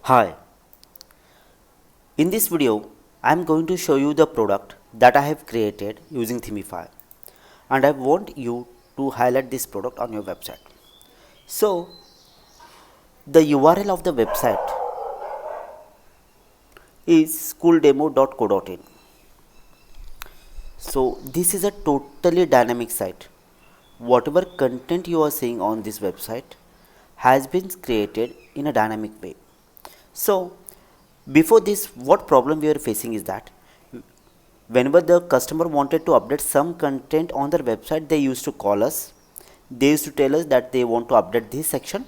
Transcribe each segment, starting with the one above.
Hi, in this video I am going to show you the product that I have created using Themify, and I want you to highlight this product on your website. So the URL of the website is schooldemo.co.in. So this is a totally dynamic site. Whatever content you are seeing on this website has been created in a dynamic way. So before this, what problem we are facing is that whenever the customer wanted to update some content on their website, they used to call us. They used to tell us that they want to update this section.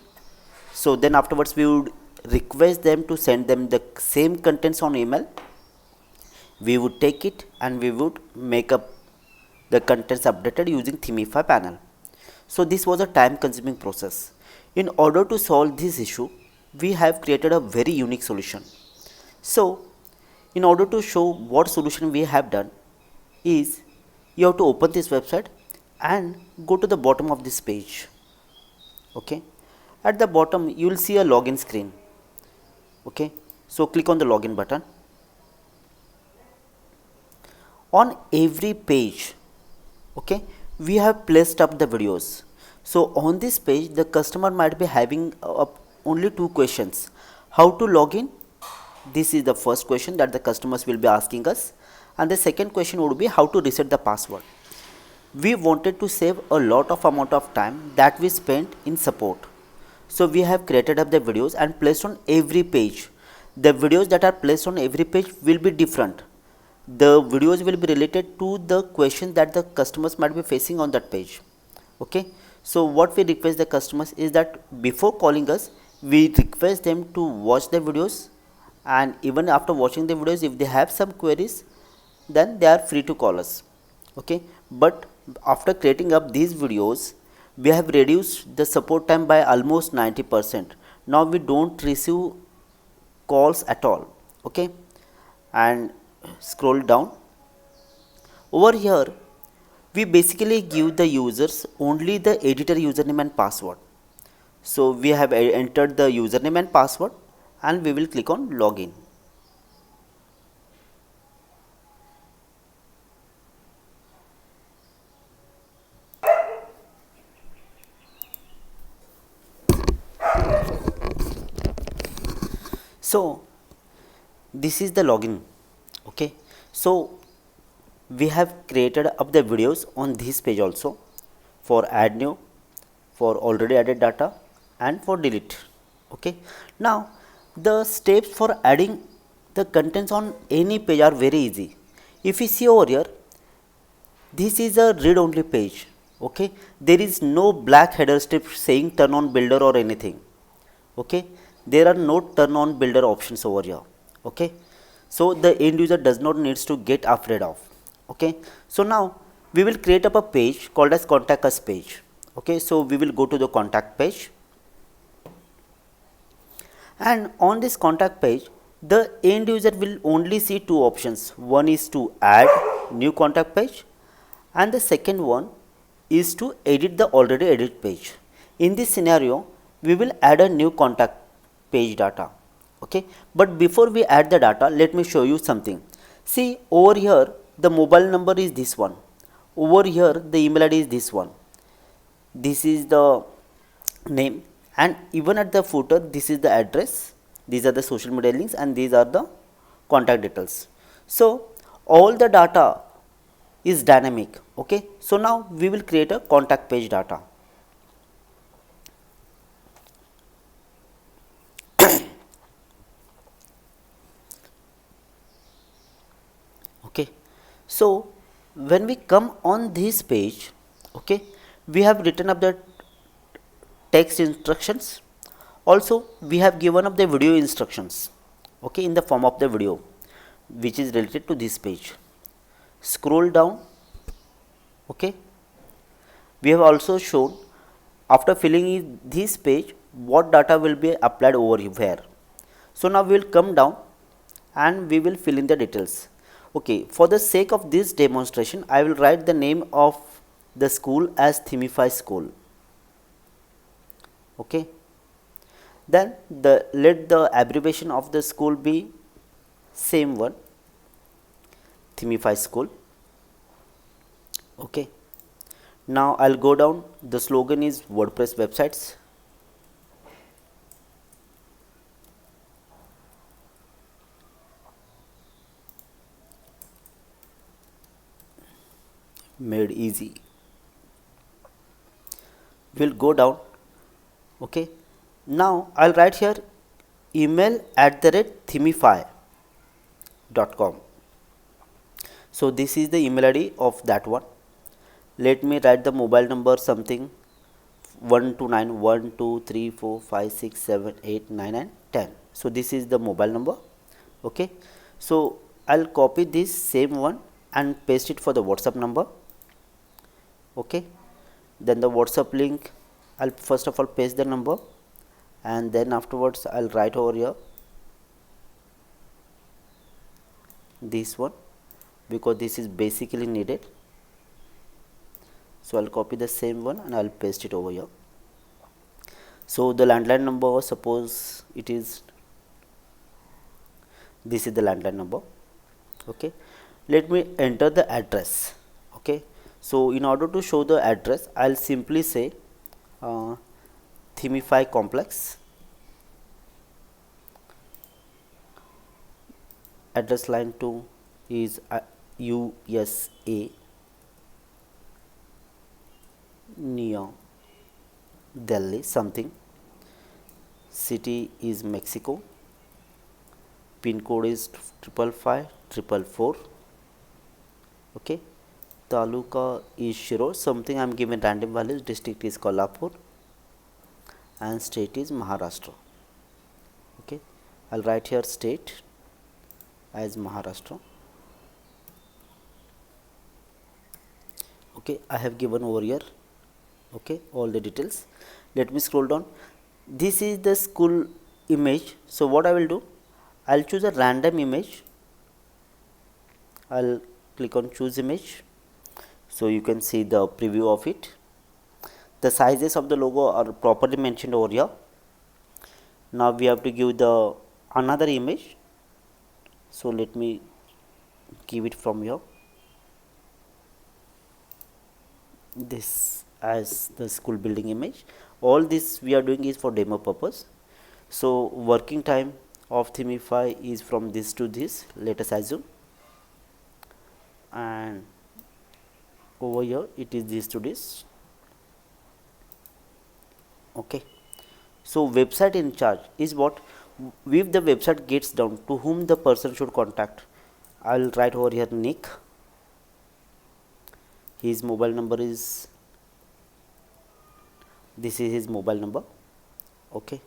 So then afterwards we would request them to send them the same contents on email. We would take it and we would make up the contents updated using Themify panel. So this was a time consuming process. In order to solve this issue, we have created a very unique solution. So in order to show what solution we have done is you have to open this website and go to the bottom of this page. Okay, at the bottom you will see a login screen. Okay, so click on the login button. On every page, okay, we have placed up the videos. So on this page the customer might be having only two questions: how to log in. This is the first question that the customers will be asking us, and the second question would be how to reset the password. We wanted to save a lot of amount of time that we spent in support, so we have created up the videos and placed on every page. The videos that are placed on every page will be different. The videos will be related to the questions that the customers might be facing on that page. Okay, so what we request the customers is that before calling us, we request them to watch the videos, and even after watching the videos, if they have some queries, then they are free to call us. Okay, but after creating up these videos, we have reduced the support time by almost 90%. Now we don't receive calls at all. Okay, and scroll down. Over here we basically give the users only the editor username and password. So we have entered the username and password and we will click on login. So this is the login. Okay, so we have created up the videos on this page also, for add new, for already added data, and for delete. Okay, now the steps for adding the contents on any page are very easy. If you see over here, this is a read only page. Okay, there is no black header strip saying turn on builder or anything. Okay, there are no turn on builder options over here. Okay, so the end user does not needs to get afraid of. Okay, so now we will create up a page called as contact us page. Okay, so we will go to the contact page, and on this contact page the end user will only see two options. One is to add new contact page, and the second one is to edit the already edited page. In this scenario we will add a new contact page data. Okay, but before we add the data, let me show you something. See over here the mobile number is this one, over here the email ID is this one, this is the name, and even at the footer this is the address, these are the social media links, and these are the contact details. So all the data is dynamic. Okay, so now we will create a contact page data. Okay, so when we come on this page, okay, we have written up the text instructions. Also we have given up the video instructions, okay, in the form of the video which is related to this page. Scroll down. Okay, we have also shown after filling in this page what data will be applied over here. So now we will come down and we will fill in the details. Okay, for the sake of this demonstration I will write the name of the school as Themify school. Okay, Then let the abbreviation of the school be same one, Themify School. Okay. Now I'll go down. The slogan is WordPress websites. Made easy. We'll go down. Okay. Now I'll write here email@themify.com. So this is the email ID of that one. Let me write the mobile number something 129 1 2 3 4 5 6 7 8 9 and 10. So this is the mobile number. Okay. So I'll copy this same one and paste it for the WhatsApp number. Okay. Then the WhatsApp link, I'll first of all paste the number, and then afterwards I'll write over here this one, because this is basically needed. So I'll copy the same one and I'll paste it over here. So the landline number, suppose it is, this is the landline number. Okay. Let me enter the address. Okay. So in order to show the address, I'll simply say Themify complex, address line 2 is USA near Delhi something, city is Mexico, pin code is 555 okay, taluka is Shirur, something I am giving random values, district is Kolhapur, and state is Maharashtra. Okay, I'll write here state as Maharashtra. Okay, I have given over here. Okay, all the details. Let me scroll down. This is the school image. So what I will do, I'll choose a random image. I'll click on choose image, so you can see the preview of it. The sizes of the logo are properly mentioned over here. Now we have to give the another image, so let me give it from here, this as the school building image. All this we are doing is for demo purpose. So working time of Themify is from this to this, let us assume, and over here it is this to this. Okay. So website in charge is what, if the website gets down, to whom the person should contact. I'll write over here Nick, his mobile number is, this is his mobile number. Okay,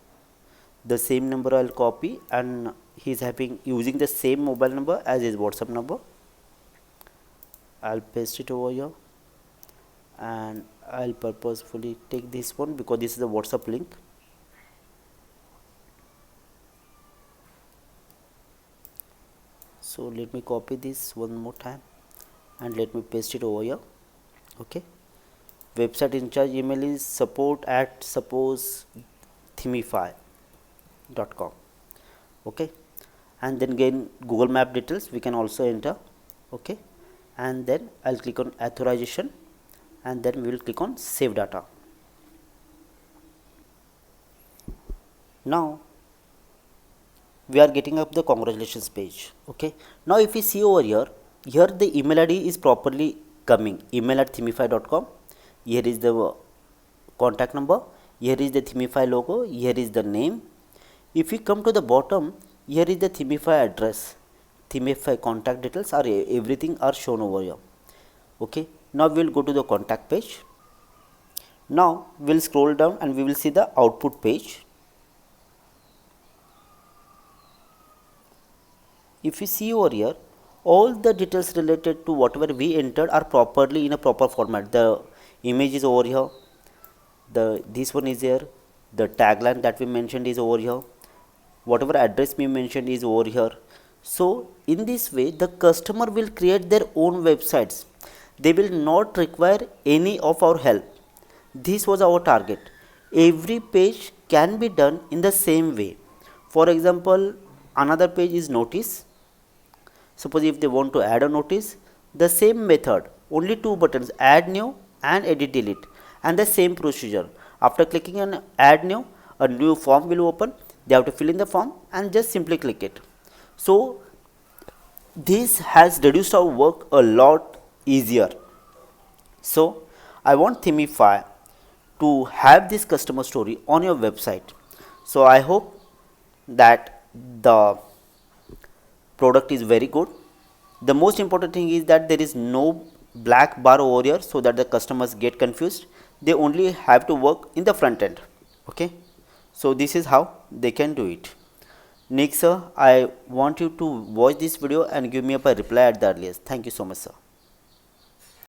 the same number I'll copy, and he's having using the same mobile number as his WhatsApp number. I'll paste it over here, and I'll purposefully take this one because this is the WhatsApp link. So let me copy this one more time and let me paste it over here. Okay, website in charge email is support@suppose themify.com. okay, and then again Google Map details we can also enter. Okay, and then I'll click on authorization, and then we will click on save data. Now we are getting up the congratulations page. Okay, now if you see over here, the email ID is properly coming, email@themify.com. Here is the contact number, here is the Themify logo, here is the name. If you come to the bottom, here is the Themify address, Themify contact details are everything are shown over here. Okay, now we will go to the contact page. Now we will scroll down and we will see the output page. If you see over here, all the details related to whatever we entered are properly in a proper format. The image is over here, this one is here, the tagline that we mentioned is over here, whatever address we mentioned is over here. So in this way the customer will create their own websites. They will not require any of our help. This was our target. Every page can be done in the same way. For example, another page is notice. Suppose if they want to add a notice, the same method, only two buttons, add new and edit delete, and the same procedure. After clicking on add new, a new form will open. They have to fill in the form and just simply click it. So this has reduced our work a lot easier. So I want Themify to have this customer story on your website. So I hope that the product is very good. The most important thing is that there is no black bar over here so that the customers get confused. They only have to work in the front end. Okay, so this is how they can do it. Nick sir, I want you to watch this video and give me up a reply at the earliest. Thank you so much sir.